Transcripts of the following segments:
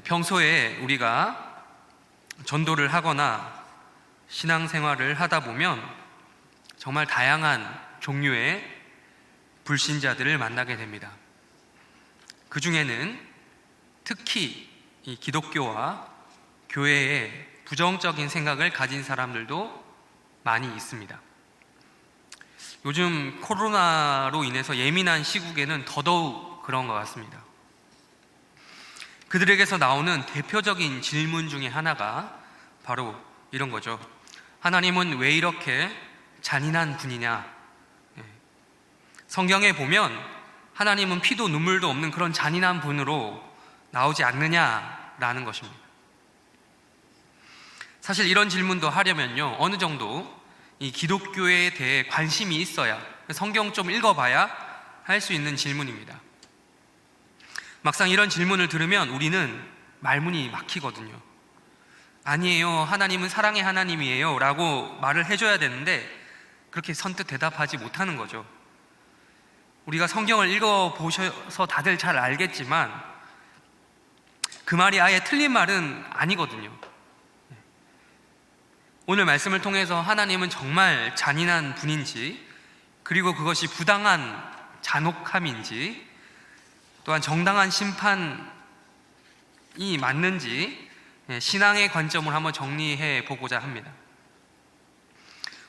평소에 우리가 전도를 하거나 신앙생활을 하다 보면 정말 다양한 종류의 불신자들을 만나게 됩니다. 그 중에는 특히 이 기독교와 교회에 부정적인 생각을 가진 사람들도 많이 있습니다. 요즘 코로나로 인해서 예민한 시국에는 더더욱 그런 것 같습니다. 그들에게서 나오는 대표적인 질문 중에 하나가 바로 이런 거죠. 하나님은 왜 이렇게 잔인한 분이냐? 성경에 보면 하나님은 피도 눈물도 없는 그런 잔인한 분으로 나오지 않느냐라는 것입니다. 사실 이런 질문도 하려면요, 어느 정도 이 기독교에 대해 관심이 있어야, 성경 좀 읽어봐야 할 수 있는 질문입니다. 막상 이런 질문을 들으면 우리는 말문이 막히거든요. 아니에요, 하나님은 사랑의 하나님이에요 라고 말을 해줘야 되는데 그렇게 선뜻 대답하지 못하는 거죠. 우리가 성경을 읽어보셔서 다들 잘 알겠지만 그 말이 아예 틀린 말은 아니거든요. 오늘 말씀을 통해서 하나님은 정말 잔인한 분인지, 그리고 그것이 부당한 잔혹함인지, 또한 정당한 심판이 맞는지 신앙의 관점을 한번 정리해 보고자 합니다.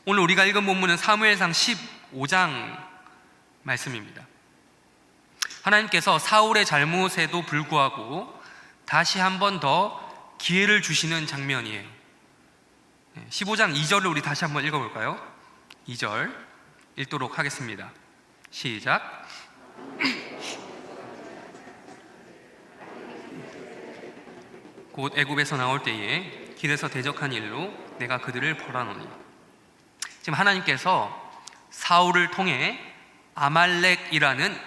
오늘 우리가 읽은 본문은 사무엘상 15장 말씀입니다. 하나님께서 사울의 잘못에도 불구하고 다시 한 번 더 기회를 주시는 장면이에요. 15장 2절을 우리 다시 한번 읽어볼까요? 2절 읽도록 하겠습니다. 시작. 곧 애굽에서 나올 때에 길에서 대적한 일로 내가 그들을 벌하노니. 지금 하나님께서 사울을 통해 아말렉이라는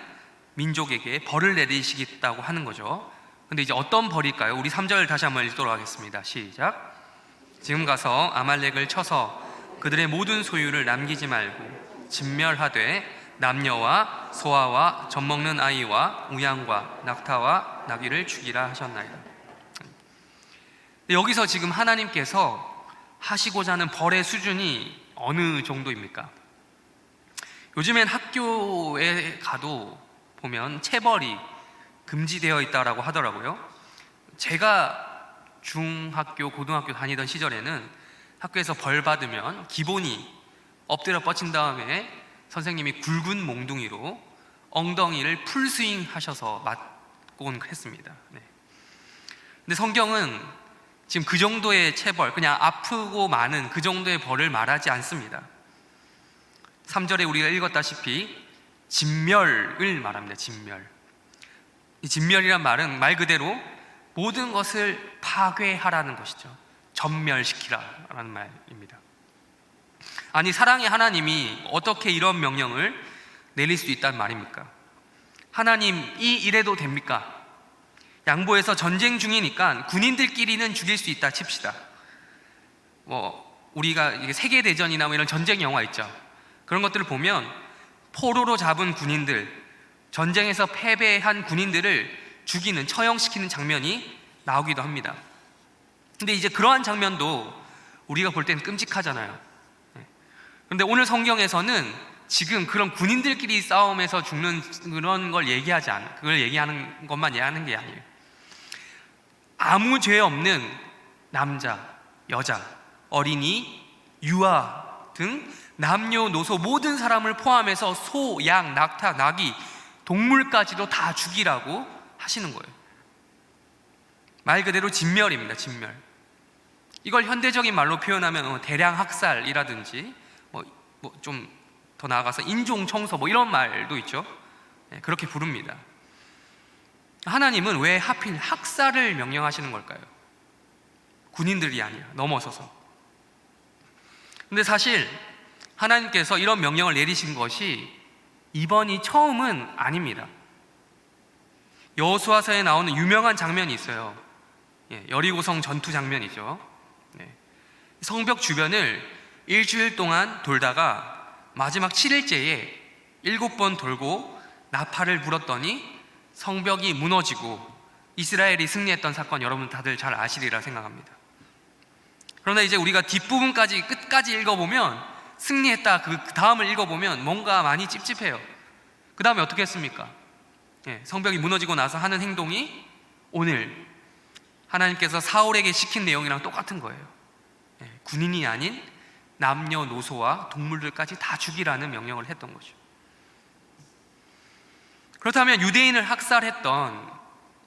민족에게 벌을 내리시겠다고 하는 거죠. 근데 이제 어떤 벌일까요? 우리 3절 다시 한번 읽도록 하겠습니다. 시작. 지금 가서 아말렉을 쳐서 그들의 모든 소유를 남기지 말고 진멸하되 남녀와 소아와 젖먹는 아이와 우양과 낙타와 나귀를 죽이라 하셨나이다. 여기서 지금 하나님께서 하시고자 하는 벌의 수준이 어느 정도입니까? 요즘엔 학교에 가도 보면 체벌이 금지되어 있다라고 하더라고요. 제가 중학교, 고등학교 다니던 시절에는 학교에서 벌 받으면 기본이 엎드려 뻗친 다음에 선생님이 굵은 몽둥이로 엉덩이를 풀스윙 하셔서 맞곤 했습니다. 근데 성경은 지금 그 정도의 체벌, 그냥 아프고 많은 그 정도의 벌을 말하지 않습니다. 3절에 우리가 읽었다시피 진멸을 말합니다. 진멸. 이 진멸이란 말은 말 그대로 모든 것을 파괴하라는 것이죠. 전멸시키라라는 말입니다. 아니, 사랑의 하나님이 어떻게 이런 명령을 내릴 수 있단 말입니까? 하나님이 이래도 됩니까? 양보해서 전쟁 중이니까 군인들끼리는 죽일 수 있다 칩시다. 우리가 세계대전이나 이런 전쟁 영화 있죠. 그런 것들을 보면 포로로 잡은 군인들, 전쟁에서 패배한 군인들을 죽이는, 처형시키는 장면이 나오기도 합니다. 근데 이제 그러한 장면도 우리가 볼 때는 끔찍하잖아요. 그런데 오늘 성경에서는 지금 그런 군인들끼리 싸움에서 죽는 그런 걸 얘기하지 않아요. 그걸 얘기하는 것만 얘기하는 게 아니에요. 아무 죄 없는 남자, 여자, 어린이, 유아 등 남녀노소 모든 사람을 포함해서 소, 양, 낙타, 나귀, 동물까지도 다 죽이라고 하시는 거예요. 말 그대로 진멸입니다. 진멸. 이걸 현대적인 말로 표현하면 대량 학살이라든지 좀 더 나아가서 인종 청소 이런 말도 있죠. 그렇게 부릅니다. 하나님은 왜 하필 학살을 명령하시는 걸까요? 군인들이 아니라 넘어서서. 근데 사실 하나님께서 이런 명령을 내리신 것이 이번이 처음은 아닙니다. 여호수아서에 나오는 유명한 장면이 있어요. 여리고성 전투 장면이죠. 성벽 주변을 일주일 동안 돌다가 마지막 7일째에 7번 돌고 나팔을 불었더니 성벽이 무너지고 이스라엘이 승리했던 사건 여러분 다들 잘 아시리라 생각합니다. 그러나 이제 우리가 뒷부분까지 끝까지 읽어보면, 승리했다 그 다음을 읽어보면 뭔가 많이 찝찝해요. 그 다음에 어떻게 했습니까? 성벽이 무너지고 나서 하는 행동이 오늘 하나님께서 사울에게 시킨 내용이랑 똑같은 거예요. 군인이 아닌 남녀노소와 동물들까지 다 죽이라는 명령을 했던 거죠. 그렇다면 유대인을 학살했던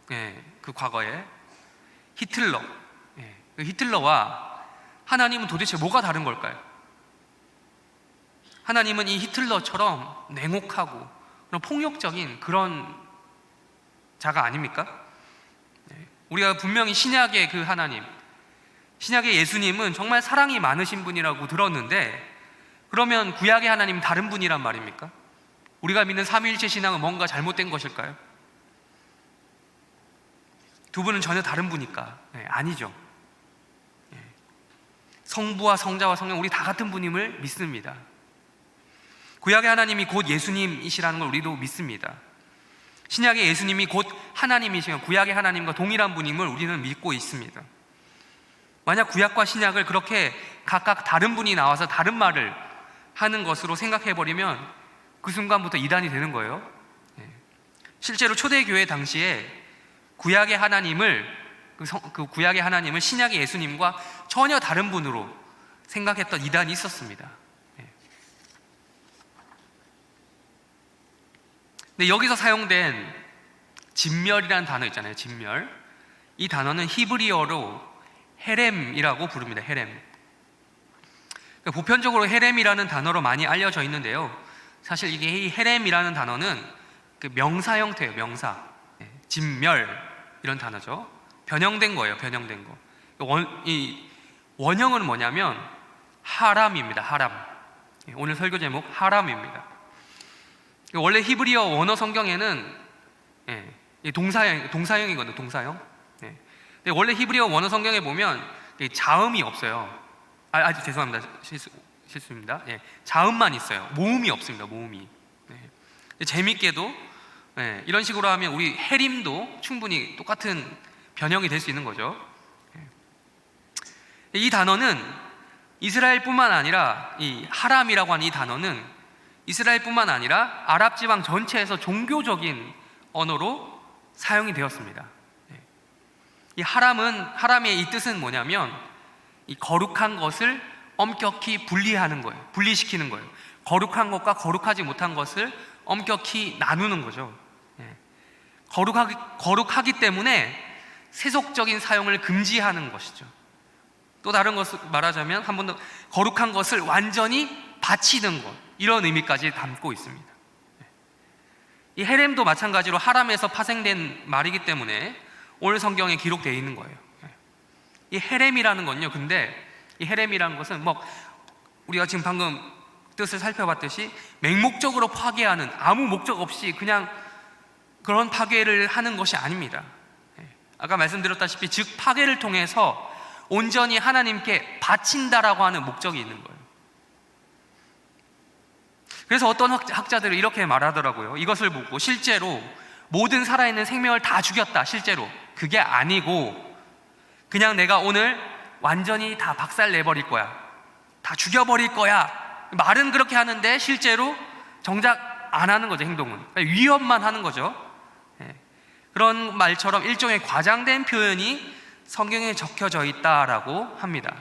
그 과거에 히틀러, 그 히틀러와 하나님은 도대체 뭐가 다른 걸까요? 하나님은 이 히틀러처럼 냉혹하고 그런 폭력적인 그런 자가 아닙니까? 우리가 분명히 신약의 그 하나님, 신약의 예수님은 정말 사랑이 많으신 분이라고 들었는데, 그러면 구약의 하나님은 다른 분이란 말입니까? 우리가 믿는 삼위일체 신앙은 뭔가 잘못된 것일까요? 두 분은 전혀 다른 분일까? 아니죠. 성부와 성자와 성령 우리 다 같은 분임을 믿습니다. 구약의 하나님이 곧 예수님이시라는 걸 우리도 믿습니다. 신약의 예수님이 곧 하나님이시면 구약의 하나님과 동일한 분임을 우리는 믿고 있습니다. 만약 구약과 신약을 그렇게 각각 다른 분이 나와서 다른 말을 하는 것으로 생각해버리면 그 순간부터 이단이 되는 거예요. 실제로 초대교회 당시에 구약의 하나님을 신약의 예수님과 전혀 다른 분으로 생각했던 이단이 있었습니다. 근데 여기서 사용된 진멸이라는 단어 있잖아요. 진멸. 이 단어는 히브리어로 헤렘이라고 부릅니다. 헤렘. 보편적으로 헤렘이라는 단어로 많이 알려져 있는데요, 사실 이게 이 헤렘이라는 단어는 그 명사 형태예요. 명사. 진멸 이런 단어죠. 변형된 거예요. 변형된 거. 이 원형은 뭐냐면 하람입니다. 하람. 오늘 설교 제목 하람입니다. 원래 히브리어 원어 성경에는 동사형이거든요. 동사형. 근데 원래 히브리어 원어 성경에 보면 자음이 없어요. 죄송합니다. 실수입니다. 자음만 있어요. 모음이 없습니다. 모음이. 재밌게도 이런 식으로 하면 우리 헤림도 충분히 똑같은 변형이 될 수 있는 거죠. 이 단어는 이스라엘뿐만 아니라, 이 하람이라고 하는 이 단어는 이스라엘뿐만 아니라 아랍 지방 전체에서 종교적인 언어로 사용이 되었습니다. 이 하람의 이 뜻은 뭐냐면 이 거룩한 것을 엄격히 분리하는 거예요. 분리시키는 거예요. 거룩한 것과 거룩하지 못한 것을 엄격히 나누는 거죠. 거룩하기 때문에 세속적인 사용을 금지하는 것이죠. 또 다른 것을 말하자면 한 번 더 거룩한 것을 완전히 바치는 것, 이런 의미까지 담고 있습니다. 이 헤렘도 마찬가지로 하람에서 파생된 말이기 때문에 오늘 성경에 기록되어 있는 거예요. 이 헤렘이라는 건요, 근데 이 헤렘이라는 것은 우리가 지금 방금 뜻을 살펴봤듯이 맹목적으로 파괴하는, 아무 목적 없이 그냥 그런 파괴를 하는 것이 아닙니다. 아까 말씀드렸다시피 즉 파괴를 통해서 온전히 하나님께 바친다라고 하는 목적이 있는 거예요. 그래서 어떤 학자들은 이렇게 말하더라고요. 이것을 보고 실제로 모든 살아있는 생명을 다 죽였다, 실제로 그게 아니고 그냥 내가 오늘 완전히 다 박살 내버릴 거야, 다 죽여버릴 거야, 말은 그렇게 하는데 실제로 정작 안 하는 거죠. 행동은 위협만 하는 거죠. 그런 말처럼 일종의 과장된 표현이 성경에 적혀져 있다라고 합니다.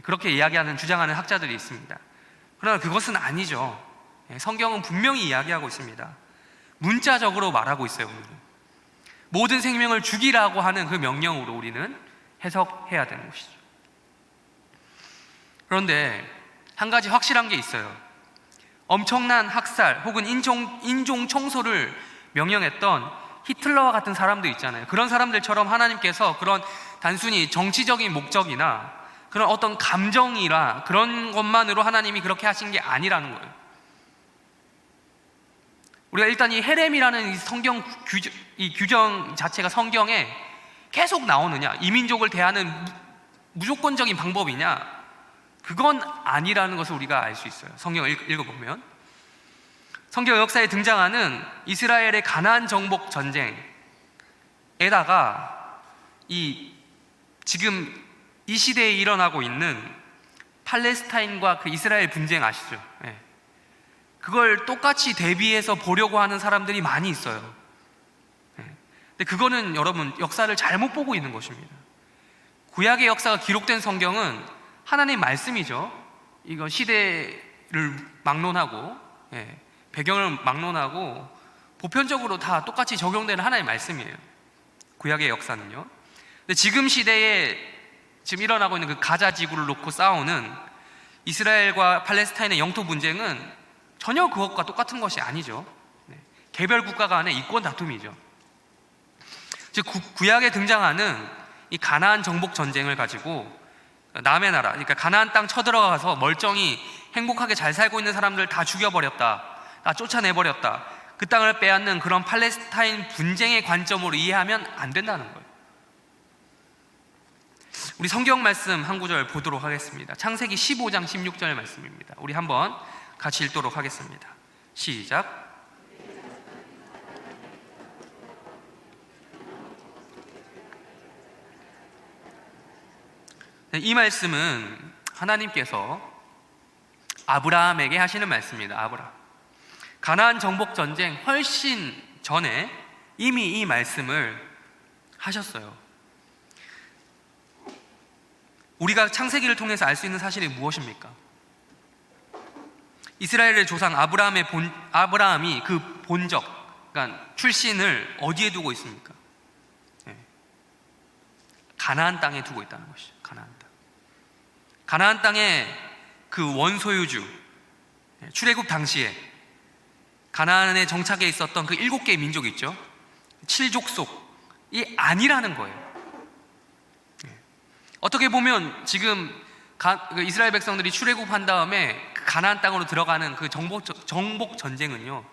그렇게 이야기하는, 주장하는 학자들이 있습니다. 그러나 그것은 아니죠. 성경은 분명히 이야기하고 있습니다. 문자적으로 말하고 있어요. 오늘은 모든 생명을 죽이라고 하는 그 명령으로 우리는 해석해야 되는 것이죠. 그런데 한 가지 확실한 게 있어요. 엄청난 학살 혹은 인종 청소를 명령했던 히틀러와 같은 사람도 있잖아요. 그런 사람들처럼 하나님께서 그런 단순히 정치적인 목적이나 그런 어떤 감정이라 그런 것만으로 하나님이 그렇게 하신 게 아니라는 거예요. 우리가 일단 이 헤렘이라는 이 규정 자체가 성경에 계속 나오느냐, 이민족을 대하는 무조건적인 방법이냐, 그건 아니라는 것을 우리가 알 수 있어요. 성경을 읽어보면 성경 역사에 등장하는 이스라엘의 가나안 정복 전쟁에 이 지금 이 시대에 일어나고 있는 팔레스타인과 그 이스라엘 분쟁 아시죠? 예. 그걸 똑같이 대비해서 보려고 하는 사람들이 많이 있어요. 예. 근데 그거는 여러분 역사를 잘못 보고 있는 것입니다. 구약의 역사가 기록된 성경은 하나님 말씀이죠. 이거 시대를 막론하고, 예, 배경을 막론하고 보편적으로 다 똑같이 적용되는 하나님의 말씀이에요. 구약의 역사는요. 근데 지금 시대에 지금 일어나고 있는 그 가자 지구를 놓고 싸우는 이스라엘과 팔레스타인의 영토 분쟁은 전혀 그것과 똑같은 것이 아니죠. 네. 개별 국가 간의 이권 다툼이죠. 즉 구약에 등장하는 이 가나안 정복 전쟁을 가지고 남의 나라, 그러니까 가나안 땅 쳐들어가서 멀쩡히 행복하게 잘 살고 있는 사람들 다 죽여버렸다, 다 쫓아내버렸다, 그 땅을 빼앗는 그런 팔레스타인 분쟁의 관점으로 이해하면 안 된다는 거예요. 우리 성경 말씀 한 구절 보도록 하겠습니다. 창세기 15장 16절 말씀입니다. 우리 한번 같이 읽도록 하겠습니다. 시작. 이 말씀은 하나님께서 아브라함에게 하시는 말씀입니다. 아브라함, 가나안 정복 전쟁 훨씬 전에 이미 이 말씀을 하셨어요. 우리가 창세기를 통해서 알 수 있는 사실이 무엇입니까? 이스라엘의 조상 아브라함이 그 본적, 그러니까 출신을 어디에 두고 있습니까? 네. 가나안 땅에 두고 있다는 것이죠. 가나안 땅의 그 원소유주, 출애굽 당시에 가나안에 정착해 있었던 그 7개의 민족이 있죠. 7족속이 아니라는 거예요. 어떻게 보면 지금 이스라엘 백성들이 출애굽한 다음에 그 가나안 땅으로 들어가는 그 정복 전쟁은요,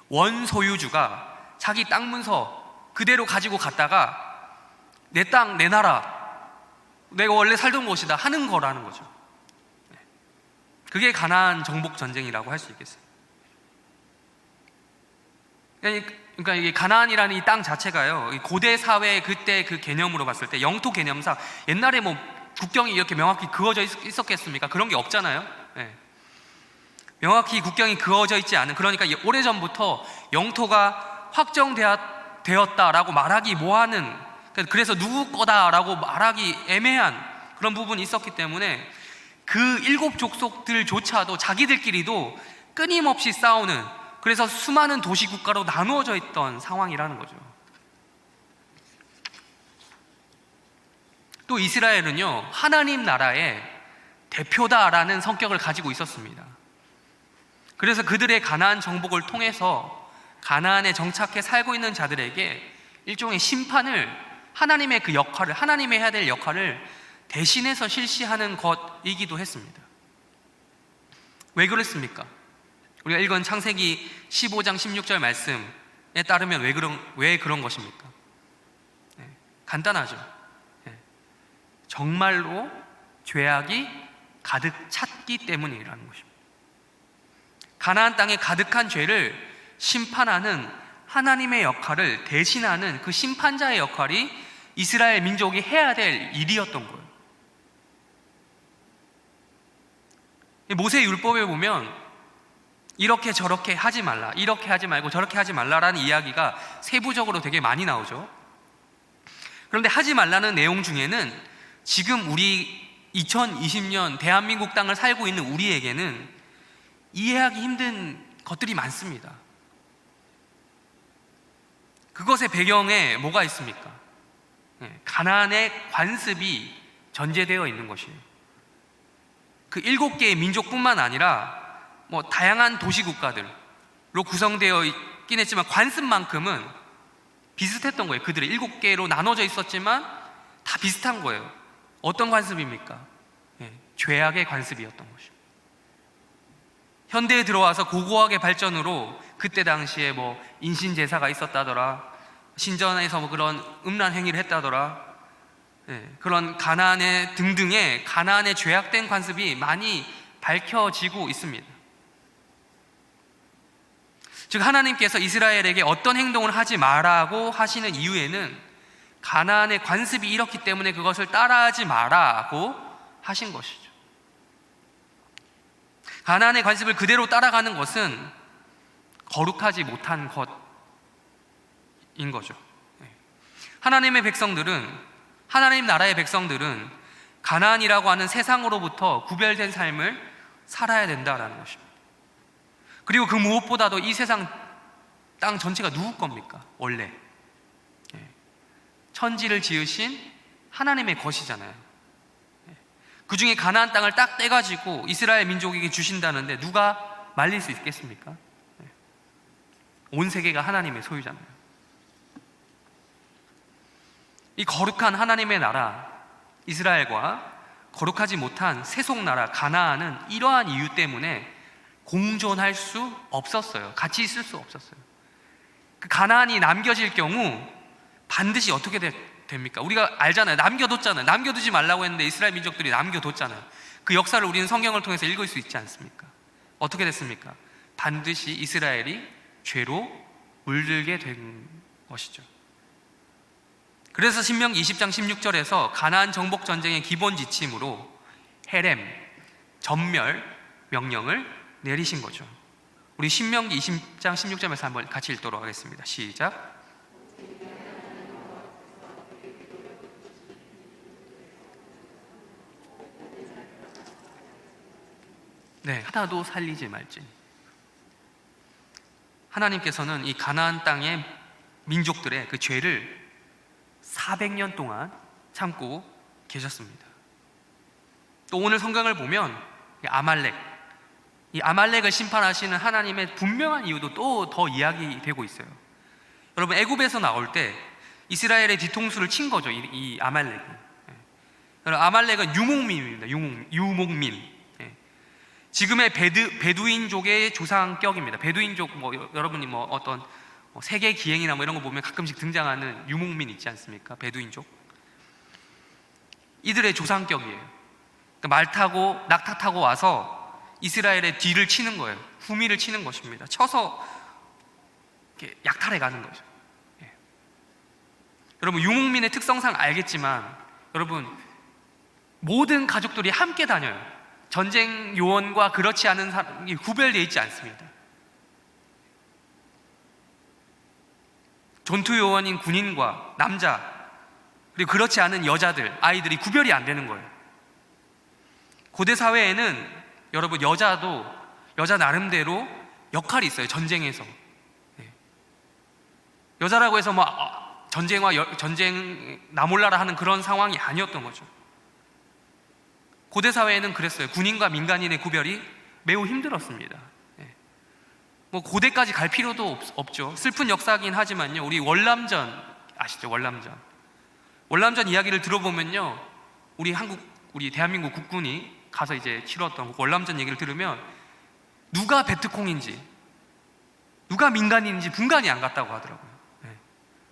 원소유주가 자기 땅 문서 그대로 가지고 갔다가 내 땅, 내 나라, 내가 원래 살던 곳이다 하는 거라는 거죠. 그게 가나안 정복 전쟁이라고 할 수 있겠어요. 그러니까 이게 가나안이라는 이 땅 자체가요, 고대 사회 그때 그 개념으로 봤을 때, 영토 개념상 옛날에 뭐 국경이 이렇게 명확히 그어져 있었겠습니까? 그런 게 없잖아요. 네. 명확히 국경이 그어져 있지 않은, 그러니까 오래전부터 영토가 확정되었다라고 말하기 뭐하는, 그래서 누구 거다라고 말하기 애매한 그런 부분이 있었기 때문에 그 7족속들조차도 자기들끼리도 끊임없이 싸우는, 그래서 수많은 도시 국가로 나누어져 있던 상황이라는 거죠. 또 이스라엘은요, 하나님 나라의 대표다라는 성격을 가지고 있었습니다. 그래서 그들의 가나안 정복을 통해서 가나안에 정착해 살고 있는 자들에게 일종의 심판을, 하나님의 그 역할을, 하나님이 해야 될 역할을 대신해서 실시하는 것이기도 했습니다. 왜 그랬습니까? 우리가 읽은 창세기 15장 16절 말씀에 따르면 왜 그런 것입니까? 네, 간단하죠. 네, 정말로 죄악이 가득 찼기 때문이라는 것입니다. 가나안 땅에 가득한 죄를 심판하는 하나님의 역할을 대신하는 그 심판자의 역할이 이스라엘 민족이 해야 될 일이었던 거예요. 모세 율법에 보면 이렇게 저렇게 하지 말라, 이렇게 하지 말고 저렇게 하지 말라라는 이야기가 세부적으로 되게 많이 나오죠. 그런데 하지 말라는 내용 중에는 지금 우리 2020년 대한민국 땅을 살고 있는 우리에게는 이해하기 힘든 것들이 많습니다. 그것의 배경에 뭐가 있습니까? 가나안의 관습이 전제되어 있는 것이에요. 그 7개의 민족뿐만 아니라 뭐 다양한 도시국가들로 구성되어 있긴 했지만 관습만큼은 비슷했던 거예요. 그들이 7개로 나눠져 있었지만 다 비슷한 거예요. 어떤 관습입니까? 죄악의 관습이었던 것입니다. 현대에 들어와서 고고학의 발전으로 그때 당시에 뭐 인신제사가 있었다더라, 신전에서 뭐 그런 음란 행위를 했다더라, 그런 가나안의 등등의 가나안의 죄악된 관습이 많이 밝혀지고 있습니다. 즉 하나님께서 이스라엘에게 어떤 행동을 하지 말라고 하시는 이유에는 가나안의 관습이 이렇기 때문에 그것을 따라하지 마라고 하신 것이죠. 가나안의 관습을 그대로 따라가는 것은 거룩하지 못한 것인 거죠. 하나님의 백성들은, 하나님 나라의 백성들은 가나안이라고 하는 세상으로부터 구별된 삶을 살아야 된다라는 것입니다. 그리고 그 무엇보다도 이 세상 땅 전체가 누구 겁니까? 원래 천지를 지으신 하나님의 것이잖아요. 그 중에 가나안 땅을 딱 떼가지고 이스라엘 민족에게 주신다는데 누가 말릴 수 있겠습니까? 온 세계가 하나님의 소유잖아요. 이 거룩한 하나님의 나라 이스라엘과 거룩하지 못한 세속 나라 가나안은 이러한 이유 때문에 공존할 수 없었어요. 같이 있을 수 없었어요. 그 가나안이 남겨질 경우 반드시 어떻게 됩니까? 우리가 알잖아요. 남겨뒀잖아요. 남겨두지 말라고 했는데 이스라엘 민족들이 남겨뒀잖아요. 그 역사를 우리는 성경을 통해서 읽을 수 있지 않습니까? 어떻게 됐습니까? 반드시 이스라엘이 죄로 물들게 된 것이죠. 그래서 신명기 20장 16절에서 가나안 정복 전쟁의 기본 지침으로 헤렘, 전멸 명령을 내리신 거죠. 우리 신명기 20장 16절에서 한번 같이 읽도록 하겠습니다. 시작. 네, 하나도 살리지 말지. 하나님께서는 이 가나안 땅의 민족들의 그 죄를 400년 동안 참고 계셨습니다. 또 오늘 성경을 보면 이 아말렉을 심판하시는 하나님의 분명한 이유도 또 더 이야기되고 있어요. 여러분, 애굽에서 나올 때 이스라엘의 뒤통수를 친 거죠, 이 아말렉이. 아말렉은 유목민입니다. 유목민. 지금의 베두인족의 조상격입니다. 베두인족, 여러분이 어떤 세계 기행이나 이런 거 보면 가끔씩 등장하는 유목민 있지 않습니까? 베두인족. 이들의 조상격이에요. 그러니까 말 타고 낙타 타고 와서 이스라엘의 뒤를 치는 거예요. 후미를 치는 것입니다. 쳐서 이렇게 약탈해 가는 거죠. 여러분, 유목민의 특성상 알겠지만 여러분, 모든 가족들이 함께 다녀요. 전쟁 요원과 그렇지 않은 사람이 구별되어 있지 않습니다. 전투 요원인 군인과 남자, 그리고 그렇지 않은 여자들, 아이들이 구별이 안 되는 거예요. 고대 사회에는 여러분, 여자 나름대로 역할이 있어요. 전쟁에서. 여자라고 해서 전쟁 나 몰라라 하는 그런 상황이 아니었던 거죠. 고대 사회에는 그랬어요. 군인과 민간인의 구별이 매우 힘들었습니다. 고대까지 갈 필요도 없죠. 슬픈 역사긴 하지만요, 우리 월남전 아시죠? 월남전 이야기를 들어보면요, 우리 대한민국 국군이 가서 이제 치렀던 월남전 얘기를 들으면 누가 베트콩인지 누가 민간인인지 분간이 안 갔다고 하더라고요.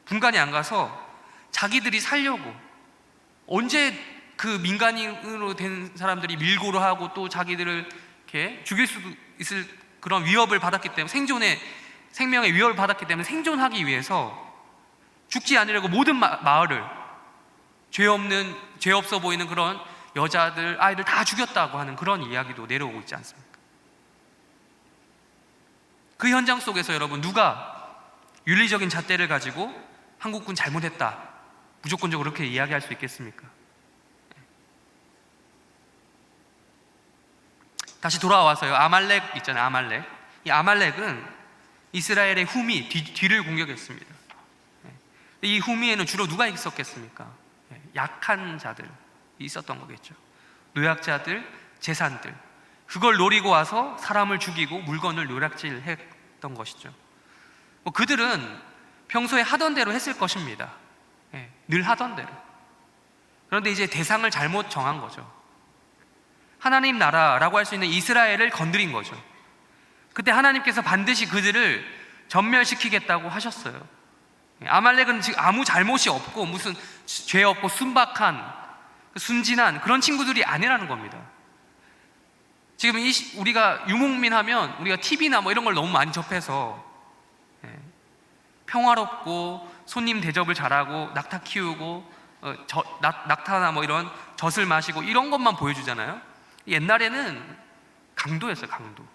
분간이 안 가서 자기들이 살려고, 언제 그 민간인으로 된 사람들이 밀고를 하고 또 자기들을 이렇게 죽일 수도 있을 그런 위협을 받았기 때문에, 생명의 위협을 받았기 때문에 생존하기 위해서 죽지 않으려고 모든 마을을, 죄 없어 보이는 그런 여자들, 아이들 다 죽였다고 하는 그런 이야기도 내려오고 있지 않습니까? 그 현장 속에서 여러분, 누가 윤리적인 잣대를 가지고 한국군 잘못했다 무조건적으로 그렇게 이야기할 수 있겠습니까? 다시 돌아와서요, 아말렉 있잖아요. 이 아말렉은 이스라엘의 후미 뒤를 공격했습니다. 이 후미에는 주로 누가 있었겠습니까? 약한 자들이 있었던 거겠죠. 노약자들, 재산들, 그걸 노리고 와서 사람을 죽이고 물건을 노략질했던 것이죠. 그들은 평소에 하던 대로 했을 것입니다. 늘 하던 대로. 그런데 이제 대상을 잘못 정한 거죠. 하나님 나라라고 할 수 있는 이스라엘을 건드린 거죠. 그때 하나님께서 반드시 그들을 전멸시키겠다고 하셨어요. 아말렉은 지금 아무 잘못이 없고 무슨 죄 없고 순박한, 순진한 그런 친구들이 아니라는 겁니다. 지금 우리가 유목민 하면 우리가 TV나 이런 걸 너무 많이 접해서 평화롭고 손님 대접을 잘하고 낙타 키우고 낙타나 뭐 이런 젖을 마시고 이런 것만 보여주잖아요. 옛날에는 강도였어요. 강도.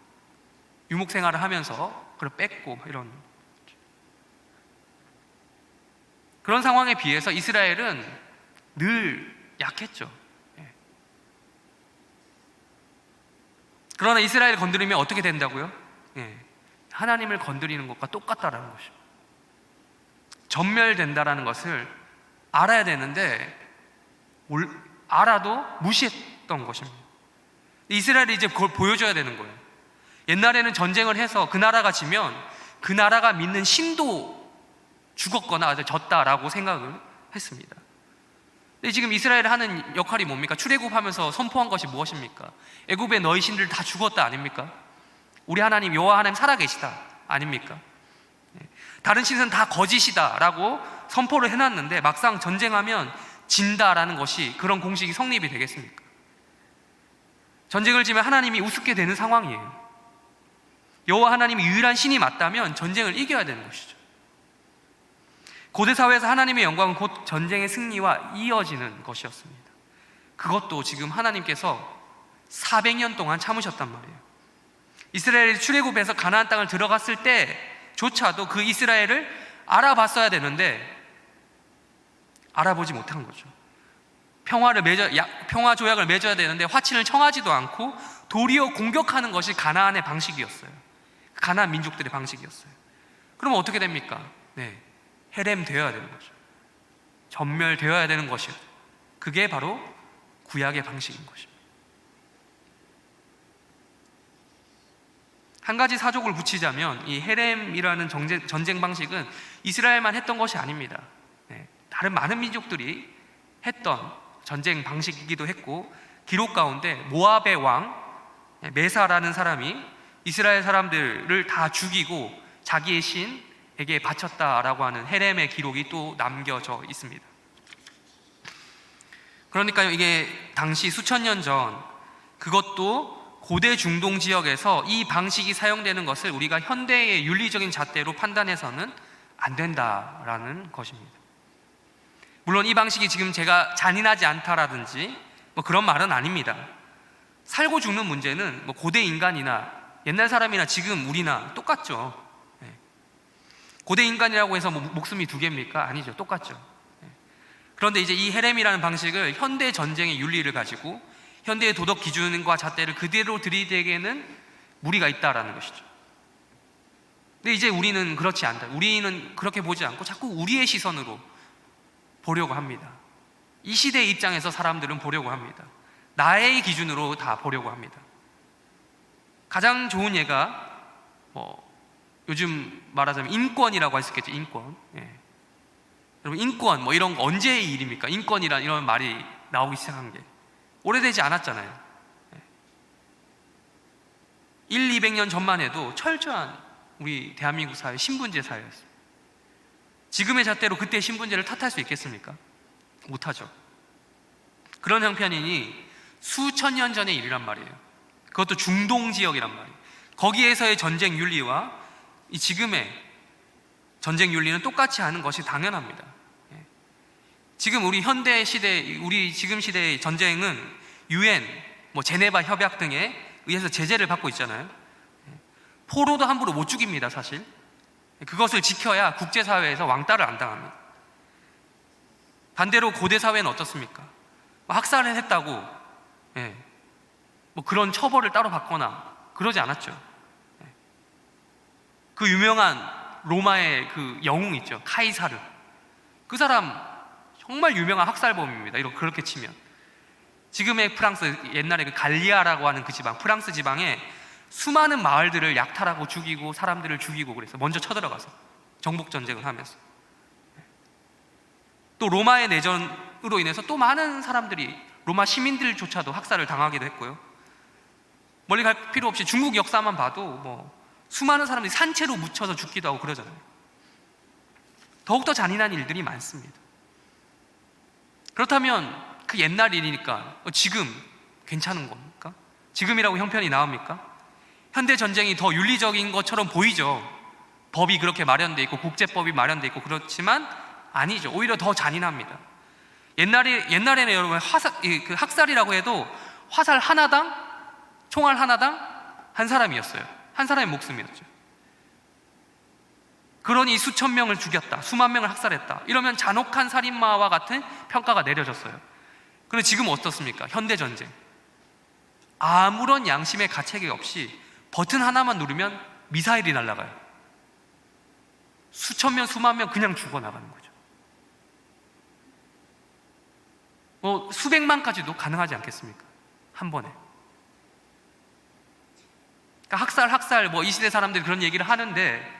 유목 생활을 하면서 그걸 뺏고 이런 그런 상황에 비해서 이스라엘은 늘 약했죠. 그러나 이스라엘을 건드리면 어떻게 된다고요? 하나님을 건드리는 것과 똑같다라는 것이죠. 전멸된다라는 것을 알아야 되는데 알아도 무시했던 것입니다. 이스라엘이 이제 그걸 보여줘야 되는 거예요. 옛날에는 전쟁을 해서 그 나라가 지면 그 나라가 믿는 신도 죽었거나 졌다라고 생각을 했습니다. 근데 지금 이스라엘이 하는 역할이 뭡니까? 출애굽하면서 선포한 것이 무엇입니까? 애굽의 너희 신들 다 죽었다 아닙니까? 우리 하나님 여호와 하나님 살아계시다 아닙니까? 다른 신은 다 거짓이다라고 선포를 해놨는데 막상 전쟁하면 진다라는 것이 그런 공식이 성립이 되겠습니까? 전쟁을 지면 하나님이 우습게 되는 상황이에요. 여호와 하나님이 유일한 신이 맞다면 전쟁을 이겨야 되는 것이죠. 고대 사회에서 하나님의 영광은 곧 전쟁의 승리와 이어지는 것이었습니다. 그것도 지금 하나님께서 400년 동안 참으셨단 말이에요. 이스라엘이 출애굽해서 가나안 땅을 들어갔을 때조차도 그 이스라엘을 알아봤어야 되는데 알아보지 못한 거죠. 평화 조약을 맺어야 되는데 화친을 청하지도 않고 도리어 공격하는 것이 가나안의 방식이었어요. 가나안 민족들의 방식이었어요. 그러면 어떻게 됩니까? 해렘되어야 되는 거죠. 전멸되어야 되는 것이요. 그게 바로 구약의 방식인 것입니다. 한 가지 사족을 붙이자면 이 헤렘이라는 전쟁 방식은 이스라엘만 했던 것이 아닙니다. 다른 많은 민족들이 했던 전쟁 방식이기도 했고, 기록 가운데 모압의 왕 메사라는 사람이 이스라엘 사람들을 다 죽이고 자기의 신에게 바쳤다라고 하는 헤렘의 기록이 또 남겨져 있습니다. 그러니까 이게 당시 수천 년 전, 그것도 고대 중동 지역에서 이 방식이 사용되는 것을 우리가 현대의 윤리적인 잣대로 판단해서는 안 된다라는 것입니다. 물론 이 방식이 지금 제가 잔인하지 않다라든지 뭐 그런 말은 아닙니다. 살고 죽는 문제는 뭐 고대 인간이나 옛날 사람이나 지금 우리나 똑같죠. 고대 인간이라고 해서 뭐 목숨이 두 개입니까? 아니죠. 똑같죠. 그런데 이제 이 헤렘이라는 방식을 현대 전쟁의 윤리를 가지고 현대의 도덕 기준과 잣대를 그대로 들이대기에는 무리가 있다라는 것이죠. 근데 이제 우리는 그렇지 않다. 우리는 그렇게 보지 않고 자꾸 우리의 시선으로 보려고 합니다. 이 시대의 입장에서 사람들은 보려고 합니다. 나의 기준으로 다 보려고 합니다. 가장 좋은 예가 요즘 말하자면 인권이라고 할 수 있겠죠. 인권. 여러분, 인권 뭐 이런 거 언제의 일입니까? 인권이란 이런 말이 나오기 시작한 게 오래되지 않았잖아요. 200년 전만 해도 철저한 우리 대한민국 사회 신분제 사회였습니다. 지금의 잣대로 그때 신분제를 탓할 수 있겠습니까? 못하죠. 그런 형편이니 수천 년 전의 일이란 말이에요. 그것도 중동 지역이란 말이에요. 거기에서의 전쟁 윤리와 이 지금의 전쟁 윤리는 똑같이 하는 것이 당연합니다. 지금 우리 현대 시대, 우리 지금 시대의 전쟁은 UN, 제네바 협약 등에 의해서 제재를 받고 있잖아요. 포로도 함부로 못 죽입니다, 사실. 그것을 지켜야 국제사회에서 왕따를 안 당합니다. 반대로 고대 사회는 어떻습니까? 학살을 했다고 그런 처벌을 따로 받거나 그러지 않았죠. 그 유명한 로마의 그 영웅 있죠, 카이사르. 그 사람 정말 유명한 학살범입니다. 그렇게 치면 지금의 프랑스, 옛날에 그 갈리아라고 하는 그 지방, 프랑스 지방에 수많은 마을들을 약탈하고 죽이고 사람들을 죽이고 그래서 먼저 쳐들어가서 정복 전쟁을 하면서, 또 로마의 내전으로 인해서 또 많은 사람들이, 로마 시민들조차도 학살을 당하기도 했고요. 멀리 갈 필요 없이 중국 역사만 봐도 수많은 사람들이 산채로 묻혀서 죽기도 하고 그러잖아요. 더욱더 잔인한 일들이 많습니다. 그렇다면 그 옛날 일이니까 지금 괜찮은 겁니까? 지금이라고 형편이 나옵니까? 현대 전쟁이 더 윤리적인 것처럼 보이죠. 법이 그렇게 마련돼 있고 국제법이 마련돼 있고 그렇지만 아니죠. 오히려 더 잔인합니다. 옛날에는 여러분 그 학살이라고 해도 화살 하나당, 총알 하나당 한 사람이었어요. 한 사람의 목숨이었죠. 그러니 수천 명을 죽였다, 수만 명을 학살했다, 이러면 잔혹한 살인마와 같은 평가가 내려졌어요. 그런데 지금 어떻습니까? 현대전쟁, 아무런 양심의 가책이 없이 버튼 하나만 누르면 미사일이 날아가요. 수천 명, 수만 명 그냥 죽어나가는 거죠. 수백만까지도 가능하지 않겠습니까? 한 번에. 그러니까 학살, 이 시대 사람들이 그런 얘기를 하는데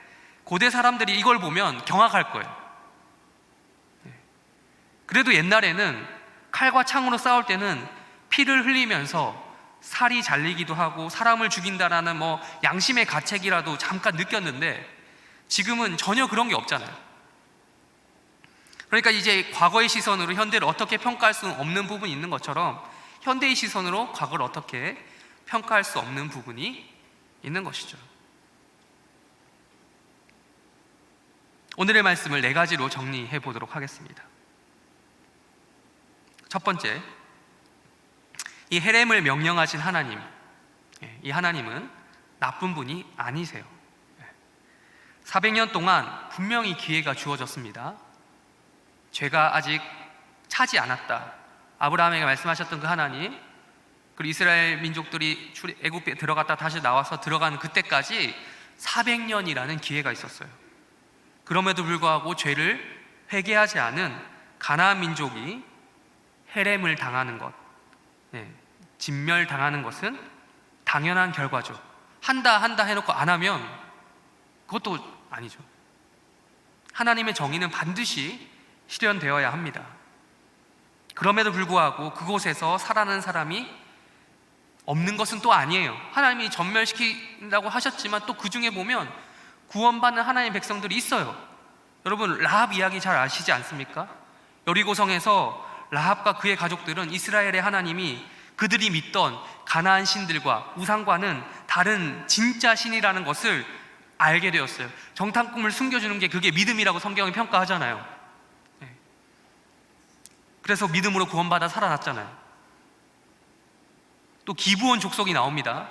고대 사람들이 이걸 보면 경악할 거예요. 그래도 옛날에는 칼과 창으로 싸울 때는 피를 흘리면서 살이 잘리기도 하고 사람을 죽인다라는 양심의 가책이라도 잠깐 느꼈는데 지금은 전혀 그런 게 없잖아요. 그러니까 이제 과거의 시선으로 현대를 어떻게 평가할 수 없는 부분이 있는 것처럼 현대의 시선으로 과거를 어떻게 평가할 수 없는 부분이 있는 것이죠. 오늘의 말씀을 4가지로 정리해 보도록 하겠습니다. 첫 번째, 이 헤렘을 명령하신 하나님, 이 하나님은 나쁜 분이 아니세요. 400년 동안 분명히 기회가 주어졌습니다. 죄가 아직 차지 않았다. 아브라함에게 말씀하셨던 그 하나님, 그리고 이스라엘 민족들이 애굽에 들어갔다 다시 나와서 들어가는 그때까지 400년이라는 기회가 있었어요. 그럼에도 불구하고 죄를 회개하지 않은 가나안 민족이 헤렘을 당하는 것, 진멸당하는 것은 당연한 결과죠. 한다 해놓고 안 하면 그것도 아니죠. 하나님의 정의는 반드시 실현되어야 합니다. 그럼에도 불구하고 그곳에서 살아나는 사람이 없는 것은 또 아니에요. 하나님이 전멸시킨다고 하셨지만 또 그 중에 보면 구원받는 하나님의 백성들이 있어요. 여러분, 라합 이야기 잘 아시지 않습니까? 여리고성에서 라합과 그의 가족들은 이스라엘의 하나님이 그들이 믿던 가나안 신들과 우상과는 다른 진짜 신이라는 것을 알게 되었어요. 정탐꾼을 숨겨주는 게 그게 믿음이라고 성경이 평가하잖아요. 그래서 믿음으로 구원받아 살아났잖아요. 또 기브온 족속이 나옵니다.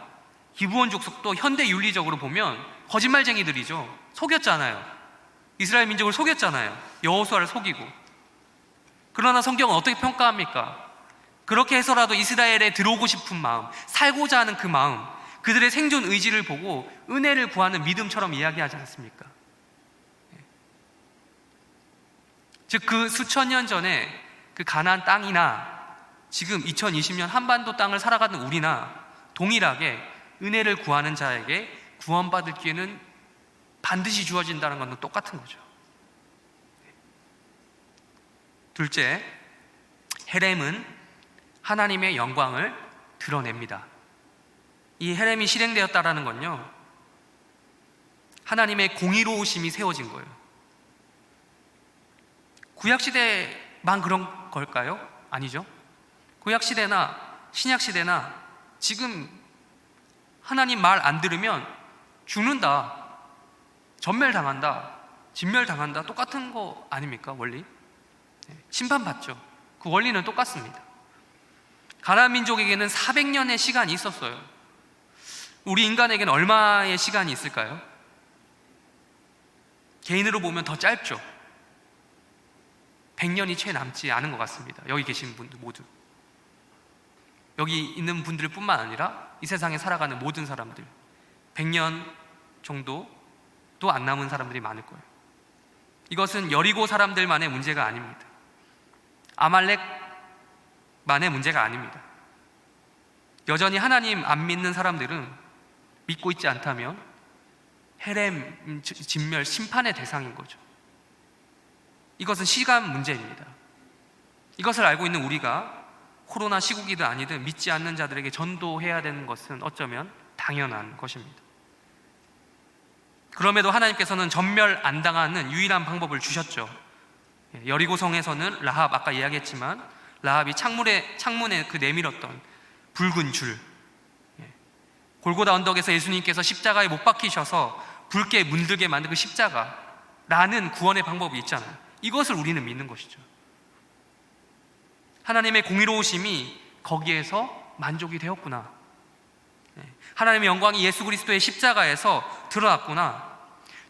기브온 족속도 현대 윤리적으로 보면 거짓말쟁이들이죠. 속였잖아요. 이스라엘 민족을 속였잖아요. 여호수아를 속이고. 그러나 성경은 어떻게 평가합니까? 그렇게 해서라도 이스라엘에 들어오고 싶은 마음, 살고자 하는 그 마음, 그들의 생존 의지를 보고 은혜를 구하는 믿음처럼 이야기하지 않습니까? 즉 그 수천 년 전에 그 가나안 땅이나 지금 2020년 한반도 땅을 살아가는 우리나 동일하게 은혜를 구하는 자에게 구원받을 기회는 반드시 주어진다는 건 똑같은 거죠. 둘째, 헤렘은 하나님의 영광을 드러냅니다. 이 헤렘이 실행되었다라는 건요, 하나님의 공의로우심이 세워진 거예요. 구약시대만 그런 걸까요? 아니죠. 구약시대나 신약시대나 지금 하나님 말 안 들으면 죽는다, 전멸당한다, 진멸당한다, 똑같은 거 아닙니까? 원리? 심판받죠. 그 원리는 똑같습니다. 가나안 민족에게는 400년의 시간이 있었어요. 우리 인간에게는 얼마의 시간이 있을까요? 개인으로 보면 더 짧죠. 100년이 채 남지 않은 것 같습니다. 여기 계신 분들 모두, 여기 있는 분들 뿐만 아니라 이 세상에 살아가는 모든 사람들 100년 정도도 안 남은 사람들이 많을 거예요. 이것은 여리고 사람들만의 문제가 아닙니다. 아말렉만의 문제가 아닙니다. 여전히 하나님 안 믿는 사람들은 믿고 있지 않다면 헤렘 진멸 심판의 대상인 거죠. 이것은 시간 문제입니다. 이것을 알고 있는 우리가 코로나 시국이든 아니든 믿지 않는 자들에게 전도해야 되는 것은 어쩌면 당연한 것입니다. 그럼에도 하나님께서는 전멸 안 당하는 유일한 방법을 주셨죠. 여리고성에서는 라합, 아까 이야기했지만 라합이 창문에 그 내밀었던 붉은 줄, 골고다 언덕에서 예수님께서 십자가에 못 박히셔서 붉게 문들게 만든 그 십자가라는 구원의 방법이 있잖아요. 이것을 우리는 믿는 것이죠. 하나님의 공의로우심이 거기에서 만족이 되었구나. 하나님의 영광이 예수 그리스도의 십자가에서 드러났구나.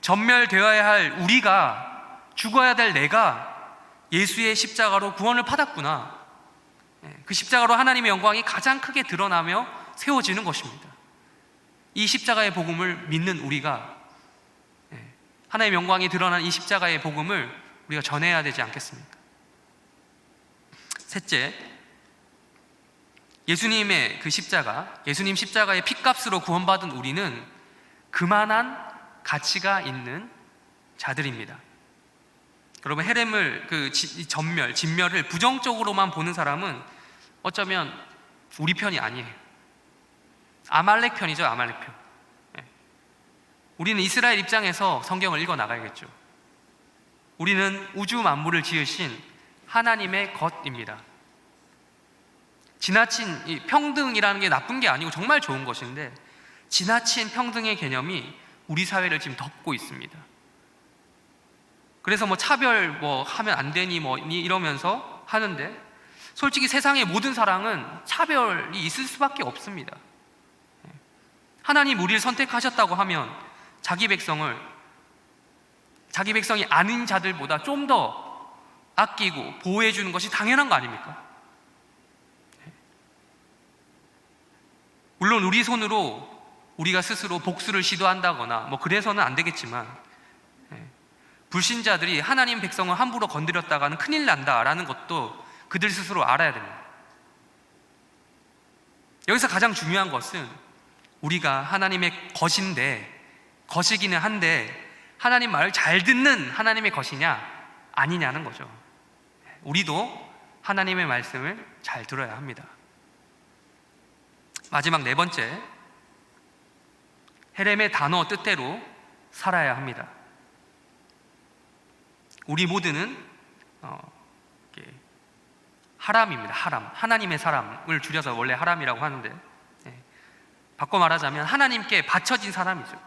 전멸되어야 할 우리가, 죽어야 될 내가 예수의 십자가로 구원을 받았구나. 그 십자가로 하나님의 영광이 가장 크게 드러나며 세워지는 것입니다. 이 십자가의 복음을 믿는 우리가, 하나님의 영광이 드러난 이 십자가의 복음을 우리가 전해야 되지 않겠습니까? 셋째, 예수님의 그 십자가, 예수님 십자가의 핏값으로 구원받은 우리는 그만한 가치가 있는 자들입니다. 여러분, 헤렘을, 진멸을 부정적으로만 보는 사람은 어쩌면 우리 편이 아니에요. 아말렉 편이죠, 아말렉 편. 우리는 이스라엘 입장에서 성경을 읽어 나가야겠죠. 우리는 우주 만물을 지으신 하나님의 것입니다. 지나친 이 평등이라는 게 나쁜 게 아니고 정말 좋은 것인데, 지나친 평등의 개념이 우리 사회를 지금 덮고 있습니다. 그래서 차별 하면 안 되니 이러면서 하는데, 솔직히 세상의 모든 사랑은 차별이 있을 수밖에 없습니다. 하나님 우리를 선택하셨다고 하면 자기 백성이 아닌 자들보다 좀 더 아끼고 보호해 주는 것이 당연한 거 아닙니까? 물론 우리 손으로 우리가 스스로 복수를 시도한다거나 그래서는 안 되겠지만, 불신자들이 하나님 백성을 함부로 건드렸다가는 큰일 난다라는 것도 그들 스스로 알아야 됩니다. 여기서 가장 중요한 것은 우리가 하나님의 것이기는 한데 하나님 말을 잘 듣는 하나님의 것이냐 아니냐는 거죠. 우리도 하나님의 말씀을 잘 들어야 합니다. 마지막 네 번째, 헤렘의 단어 뜻대로 살아야 합니다. 우리 모두는 하람입니다. 하람, 하나님의 사람을 줄여서 원래 하람이라고 하는데, 바꿔 말하자면 하나님께 바쳐진 사람이죠.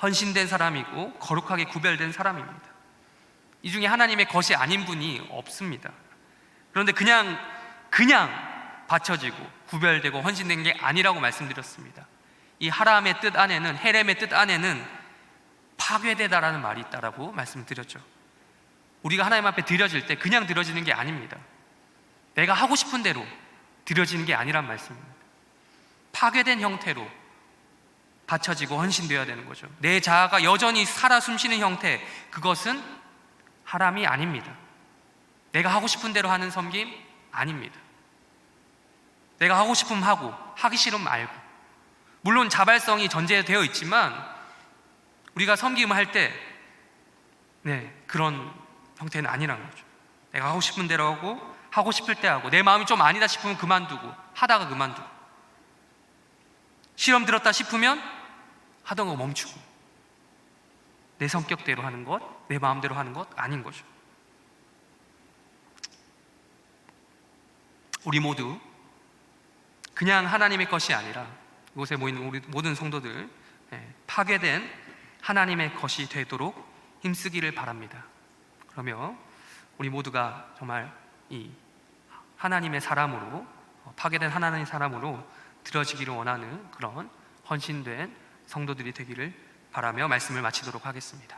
헌신된 사람이고 거룩하게 구별된 사람입니다. 이 중에 하나님의 것이 아닌 분이 없습니다. 그런데 그냥 바쳐지고 구별되고 헌신된 게 아니라고 말씀드렸습니다. 이 하람의 뜻 안에는, 헤렘의 뜻 안에는 파괴되다라는 말이 있다라고 말씀드렸죠. 우리가 하나님 앞에 드려질 때 그냥 드려지는 게 아닙니다. 내가 하고 싶은 대로 드려지는 게 아니란 말씀입니다. 파괴된 형태로 바쳐지고 헌신되어야 되는 거죠. 내 자아가 여전히 살아 숨쉬는 형태, 그것은 하람이 아닙니다. 내가 하고 싶은 대로 하는 섬김 아닙니다. 내가 하고 싶으면 하고 하기 싫으면 말고, 물론 자발성이 전제되어 있지만 우리가 섬김을 할 때 그런 형태는 아니라는 거죠. 내가 하고 싶은 대로 하고 하고 싶을 때 하고, 내 마음이 좀 아니다 싶으면 그만두고, 하다가 그만두고, 시험 들었다 싶으면 하던 거 멈추고, 내 성격대로 하는 것, 내 마음대로 하는 것 아닌 거죠. 우리 모두 그냥 하나님의 것이 아니라 이곳에 모이는 우리 모든 성도들, 파괴된 하나님의 것이 되도록 힘쓰기를 바랍니다. 그러며 우리 모두가 정말 이 하나님의 사람으로, 파괴된 하나님의 사람으로 들어지기를 원하는 그런 헌신된 성도들이 되기를 바라며 말씀을 마치도록 하겠습니다.